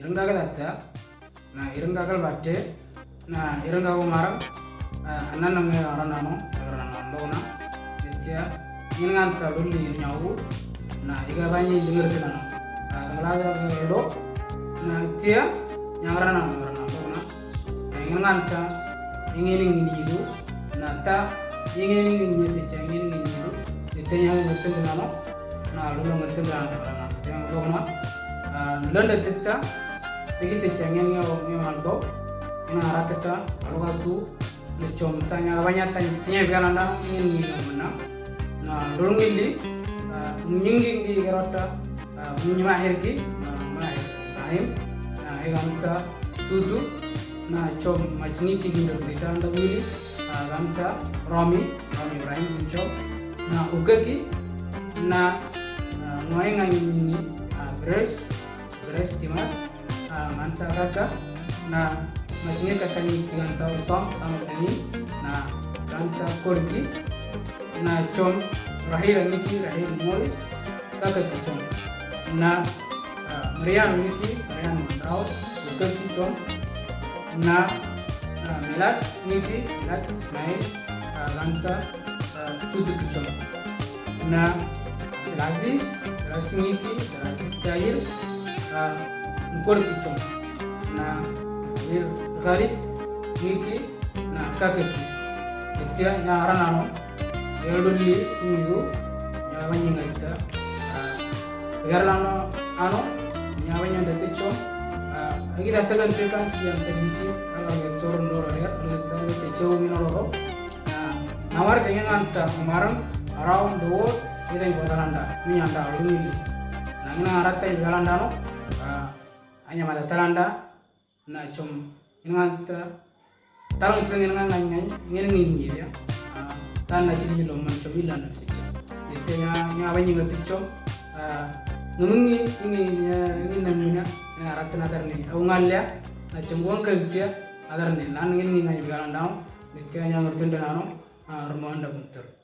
irenggagal atta na irenggagal batte na irenggago maram anan nang aranano ndona tiya nganta lulli nyawu na iga banyi dengar kenano ngalaga do na tiya nyangrana ndona nganta ingin ngidu na ta ingin nyese ingin ngidu tenya ngerti kenano na lulu ngerti kenano yang ndona landa titta tegi secangin ngaldo na ratata alugatu lecom tanya banyak tanya biaranda ingin mana na dorongili nyingi garota munyima hergi mahim na eganta tudu na com macni kigindo bekanda wili ganta Romi Ibrahim Gichom na ugaki na ngoenga nyingi Grace Timas manta kaka na machinge katani ganta Usam sama kami na ganta Korgi na com Rahil Morris kaka Gichom na Marian Mandraus kaka Gichom na Melat Ismail ganta Tudu Gichom na Aziz Tahir Nkor Gichom na Wir Ghalib Niki na Kakeki Ketia Nyaranano Yerduli Ingidu Nyawanyingata Yarlano Ano Nyawanyanda Techo Agita Tagan Tekan Sian Taditi Alam Yatoron Dora AirAlisari Secho Minoloro Nawar Kenganta Umaran around the world kita ibatalanda minyanda alungili na ina arata ibalandano anya mada talanda na chom inganta tarang tsengen nganganya ngeni ya tan na chili lo man chomila na secha itenya nya banyi ngati chom ngumungi ini namina na arata na darni au ngalya na chomgon kagtia adarni nan ngeni ngai ibalandano itenya ngurtenda nano armanda bunter